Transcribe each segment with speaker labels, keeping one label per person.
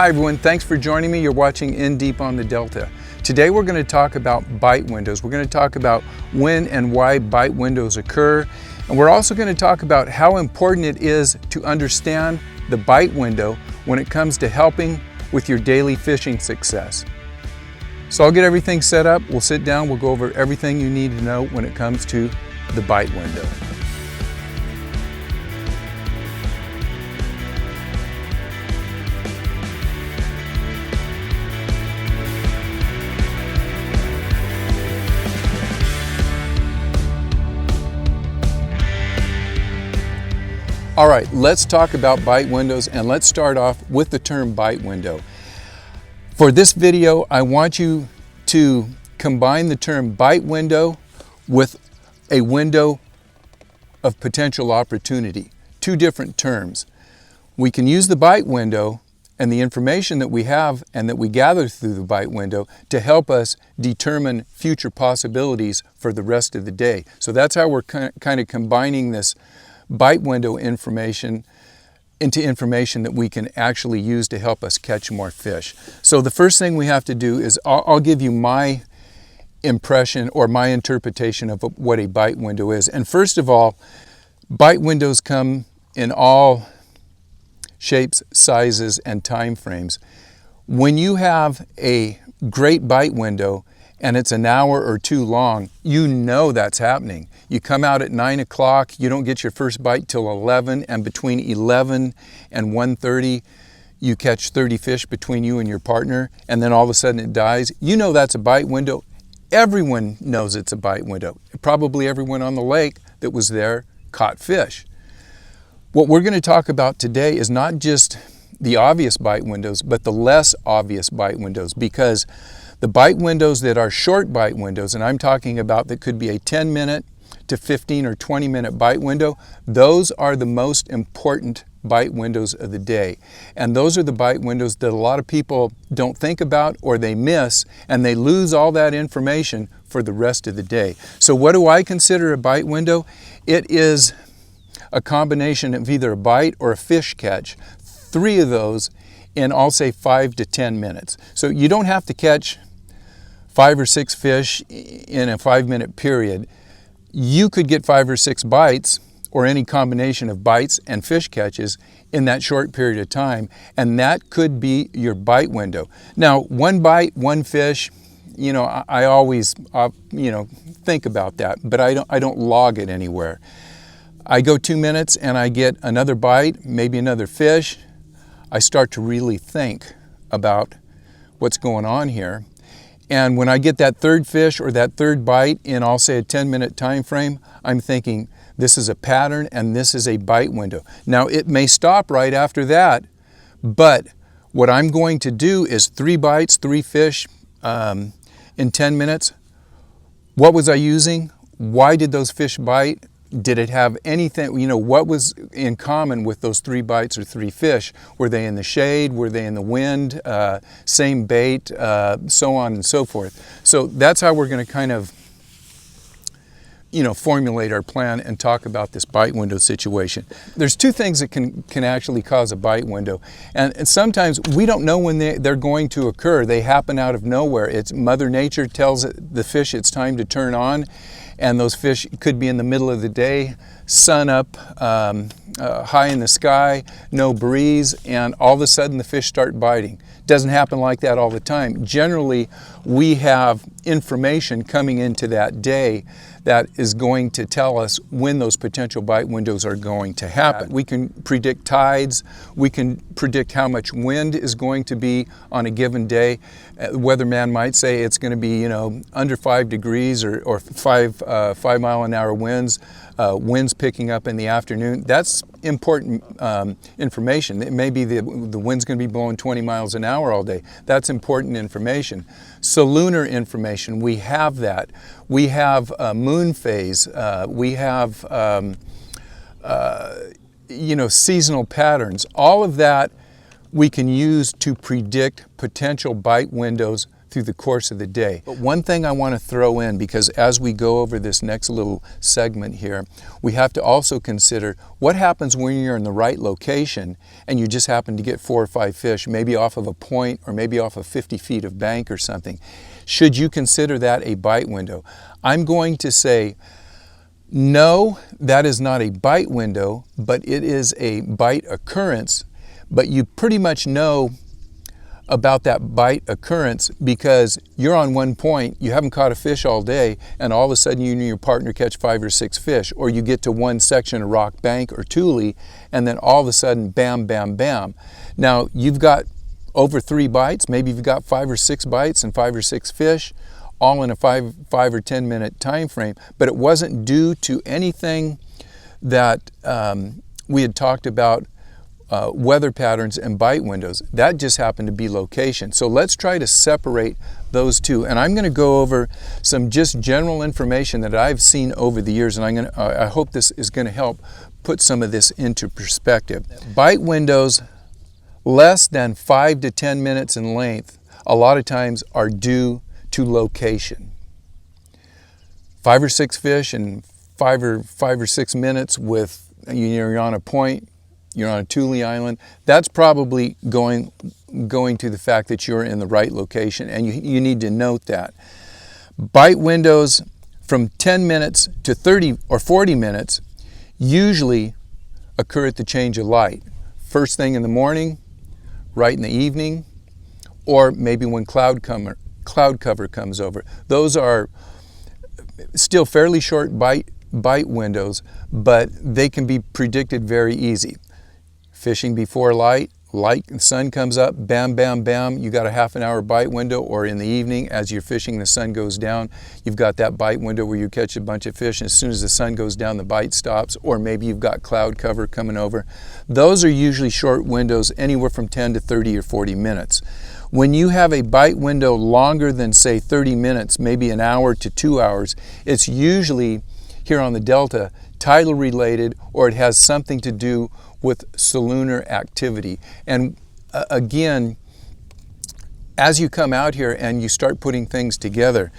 Speaker 1: Hi everyone, thanks for joining me. You're watching In Deep on the Delta. Today we're going to talk about bite windows. We're going to talk about when and why bite windows occur. And we're also going to talk about how important it is to understand the bite window when it comes to helping with your daily fishing success. So I'll get everything set up, we'll sit down, we'll go over everything you need to know when it comes to the bite window. All right, let's talk about bite windows, and let's start off with the term bite window. For this video, I want you to combine the term bite window with a window of potential opportunity. Two different terms. We can use the bite window and the information that we have and that we gather through the bite window to help us determine future possibilities for the rest of the day. So that's how we're kind of combining this bite window information into information that we can actually use to help us catch more fish. So the first thing we have to do is I'll give you my impression or my interpretation of what a bite window is. And first of all, bite windows come in all shapes, sizes, and time frames. When you have a great bite window and it's an hour or two long, you know that's happening. You come out at 9 o'clock, you don't get your first bite till 11, and between 11 and 1:30, you catch 30 fish between you and your partner, and then all of a sudden it dies. You know that's a bite window. Everyone knows it's a bite window. Probably everyone on the lake that was there caught fish. What we're going to talk about today is not just the obvious bite windows, but the less obvious bite windows, because the bite windows that are short bite windows, and I'm talking about that could be a 10-minute to 15 or 20-minute bite window, those are the most important bite windows of the day. And those are the bite windows that a lot of people don't think about or they miss, and they lose all that information for the rest of the day. So what do I consider a bite window? It is a combination of either a bite or a fish catch. 3 of those in, I'll say, 5 to 10 minutes. So you don't have to catch 5 or 6 fish in a 5-minute period. You could get 5 or 6 bites or any combination of bites and fish catches in that short period of time, and that could be your bite window. Now, 1 bite, 1 fish, you know, I always think about that, but I don't log it anywhere. I go 2 minutes and I get another bite, maybe another fish. I start to really think about what's going on here. And when I get that 3rd fish or that 3rd bite in, I'll say, a 10-minute time frame, I'm thinking this is a pattern and this is a bite window. Now, it may stop right after that, but what I'm going to do is 3 bites, 3 fish in 10 minutes. What was I using? Why did those fish bite? Did it have anything, what was in common with those 3 bites or 3 fish? Were they in the shade? Were they in the wind? Same bait, so on and so forth. So that's how we're going to kind of, formulate our plan and talk about this bite window situation. There's 2 things that can actually cause a bite window. And sometimes we don't know when they're going to occur. They happen out of nowhere. It's Mother Nature tells the fish it's time to turn on. And those fish could be in the middle of the day, sun up high in the sky, no breeze, and all of a sudden the fish start biting. Doesn't happen like that all the time. Generally, we have information coming into that day that is going to tell us when those potential bite windows are going to happen. We can predict tides, we can predict how much wind is going to be on a given day. The weatherman might say it's going to be, under 5 degrees or 5 mile-an-hour winds, winds picking up in the afternoon. That's important information. It may be the wind's going to be blowing 20 miles an hour all day. That's important information. So lunar information, we have that. We have moon phase. We have seasonal patterns. All of that we can use to predict potential bite windows through the course of the day. But one thing I want to throw in, because as we go over this next little segment here, we have to also consider what happens when you're in the right location and you just happen to get 4 or 5 fish, maybe off of a point or maybe off of 50 feet of bank or something. Should you consider that a bite window? I'm going to say no, that is not a bite window, but it is a bite occurrence. But you pretty much know about that bite occurrence because you're on one point, you haven't caught a fish all day, and all of a sudden you and your partner catch 5 or 6 fish, or you get to one section of rock bank or tule, and then all of a sudden, bam, bam, bam. Now, you've got over 3 bites, maybe you've got 5 or 6 bites and 5 or 6 fish, all in a 5 or 10 minute time frame, but it wasn't due to anything that we had talked about, weather patterns and bite windows. That just happened to be location. So let's try to separate those two. And I'm going to go over some just general information that I've seen over the years, and I hope this is going to help put some of this into perspective. Bite windows less than 5 to 10 minutes in length a lot of times are due to location. 5 or 6 fish in 5 or 6 minutes with, you're on a point, you're on a tule island, that's probably going to the fact that you're in the right location, and you need to note that. Bite windows from 10 minutes to 30 or 40 minutes usually occur at the change of light. First thing in the morning, right in the evening, or maybe when cloud cover comes over. Those are still fairly short bite windows, but they can be predicted very easy. Fishing before light, the sun comes up, bam, bam, bam, you got a half an hour bite window, or in the evening as you're fishing, the sun goes down, you've got that bite window where you catch a bunch of fish, and as soon as the sun goes down, the bite stops, or maybe you've got cloud cover coming over. Those are usually short windows, anywhere from 10 to 30 or 40 minutes. When you have a bite window longer than, say, 30 minutes, maybe an hour to 2 hours, it's usually, here on the Delta, tidal related, or it has something to do with salooner activity. And again, as you come out here and you start putting things together,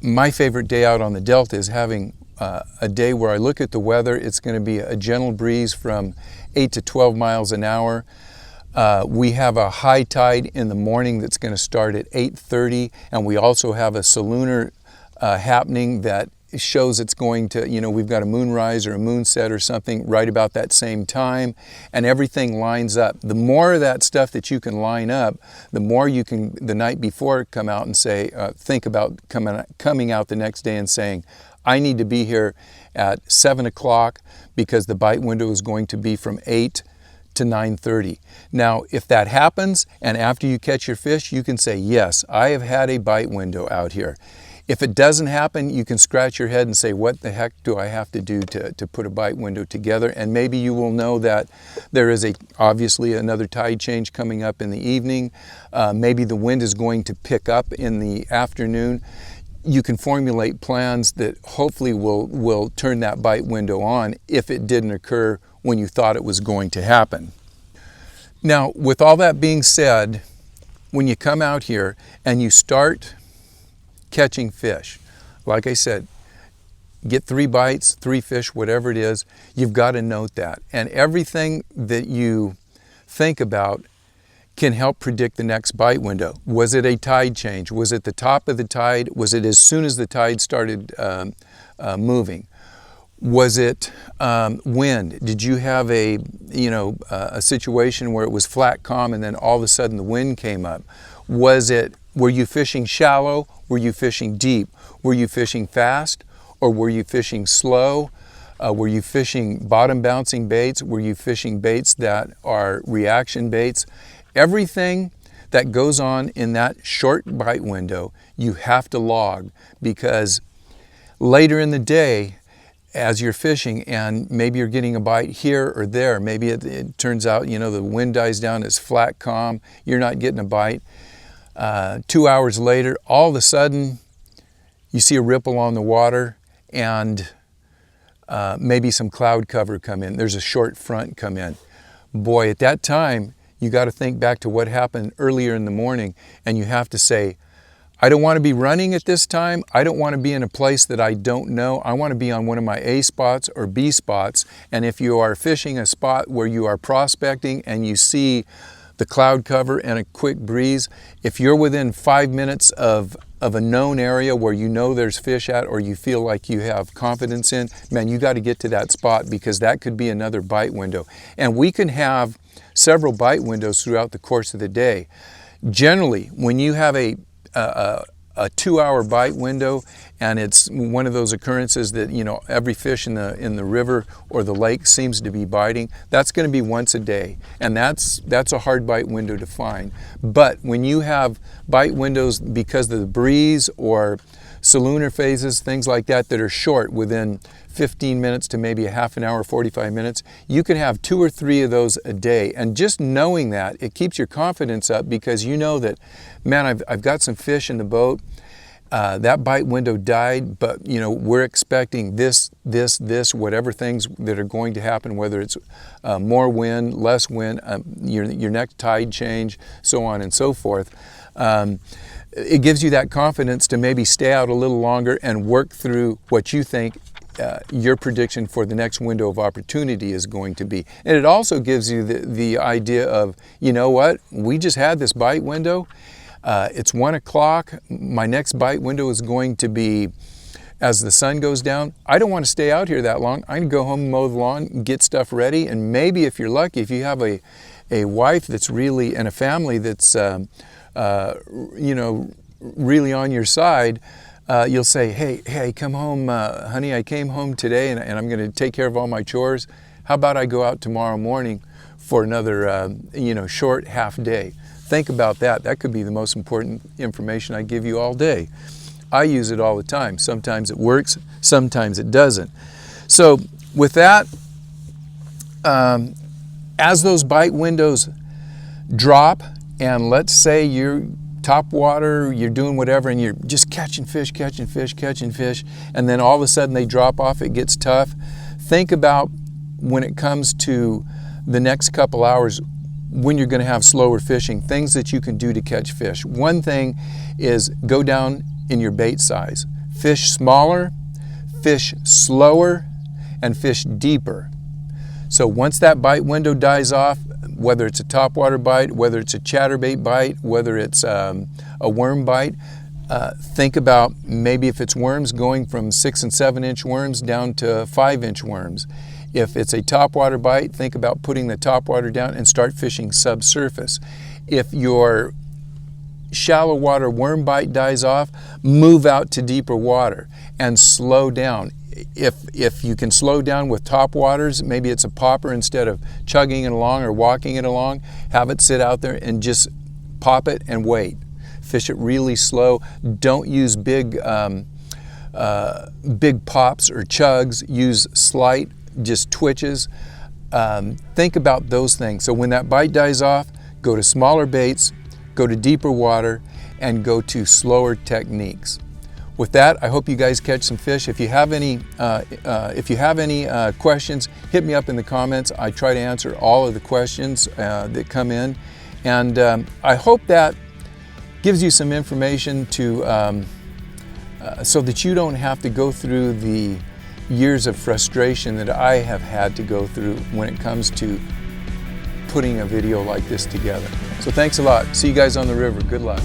Speaker 1: my favorite day out on the Delta is having a day where I look at the weather. It's going to be a gentle breeze from 8 to 12 miles an hour. We have a high tide in the morning that's going to start at 8:30, and we also have a salooner happening that shows it's going to, we've got a moonrise or a moonset or something right about that same time, and everything lines up. The more of that stuff that you can line up, the more you can, the night before, come out and say, think about coming out the next day and saying, I need to be here at 7 o'clock because the bite window is going to be from 8 to 9:30. Now, if that happens, and after you catch your fish, you can say, yes, I have had a bite window out here. If it doesn't happen, you can scratch your head and say, what the heck do I have to do to put a bite window together? And maybe you will know that there is obviously another tide change coming up in the evening. Maybe the wind is going to pick up in the afternoon. You can formulate plans that hopefully will turn that bite window on if it didn't occur when you thought it was going to happen. Now, with all that being said, when you come out here and you start catching fish, like I said, get 3 bites, 3 fish, whatever it is, you've got to note that. And everything that you think about can help predict the next bite window. Was it a tide change? Was it the top of the tide? Was it as soon as the tide started moving? Was it wind? Did you have a situation where it was flat calm and then all of a sudden the wind came up? Were you fishing shallow? Were you fishing deep? Were you fishing fast? Or were you fishing slow? Were you fishing bottom bouncing baits? Were you fishing baits that are reaction baits? Everything that goes on in that short bite window, you have to log, because later in the day, as you're fishing and maybe you're getting a bite here or there, maybe it turns out, the wind dies down, it's flat calm, you're not getting a bite. 2 hours later, all of a sudden, you see a ripple on the water and maybe some cloud cover come in. There's a short front come in. Boy, at that time, you got to think back to what happened earlier in the morning, and you have to say, I don't want to be running at this time. I don't want to be in a place that I don't know. I want to be on one of my A spots or B spots. And if you are fishing a spot where you are prospecting and you see the cloud cover and a quick breeze, if you're within 5 minutes of a known area where you know there's fish at, or you feel like you have confidence in, man, you got to get to that spot, because that could be another bite window. And we can have several bite windows throughout the course of the day. Generally, when you have a 2-hour bite window, and it's one of those occurrences that, you know, every fish in the river or the lake seems to be biting, that's going to be once a day, and that's a hard bite window to find. But when you have bite windows because of the breeze or salooner phases, things like that, that are short, within 15 minutes to maybe a half an hour, 45 minutes, you can have 2 or 3 of those a day. And just knowing that, it keeps your confidence up, because you know that, man, I've got some fish in the boat. That bite window died, but you know, we're expecting this, whatever things that are going to happen, whether it's more wind, less wind, your next tide change, so on and so forth. It gives you that confidence to maybe stay out a little longer and work through what you think your prediction for the next window of opportunity is going to be. And it also gives you the idea of, you know what, we just had this bite window. It's 1 o'clock. My next bite window is going to be as the sun goes down. I don't want to stay out here that long. I can go home and mow the lawn, get stuff ready, and maybe if you're lucky, if you have a wife that's really, and a family that's you know, really on your side, you'll say, hey, come home, honey, I came home today and I'm going to take care of all my chores. How about I go out tomorrow morning for another, you know, short half day? Think about that. That could be the most important information I give you all day. I use it all the time. Sometimes it works, sometimes it doesn't. So with that, as those bite windows drop, and let's say you're top water, you're doing whatever, and you're just catching fish, and then all of a sudden they drop off, it gets tough. Think about when it comes to the next couple hours, when you're going to have slower fishing, things that you can do to catch fish. One thing is go down in your bait size. Fish smaller, fish slower, and fish deeper. So once that bite window dies off, whether it's a topwater bite, whether it's a chatterbait bite, whether it's a worm bite, think about maybe if it's worms, going from 6 and 7 inch worms down to 5-inch worms. If it's a topwater bite, think about putting the topwater down and start fishing subsurface. If your shallow water worm bite dies off, move out to deeper water and slow down. If you can slow down with top waters, maybe it's a popper, instead of chugging it along or walking it along, have it sit out there and just pop it and wait. Fish it really slow. Don't use big pops or chugs. Use slight, just twitches. Think about those things. So when that bite dies off, go to smaller baits, go to deeper water, and go to slower techniques. With that, I hope you guys catch some fish. If you have any questions, hit me up in the comments. I try to answer all of the questions that come in, and I hope that gives you some information to so that you don't have to go through the years of frustration that I have had to go through when it comes to putting a video like this together. So thanks a lot. See you guys on the river. Good luck.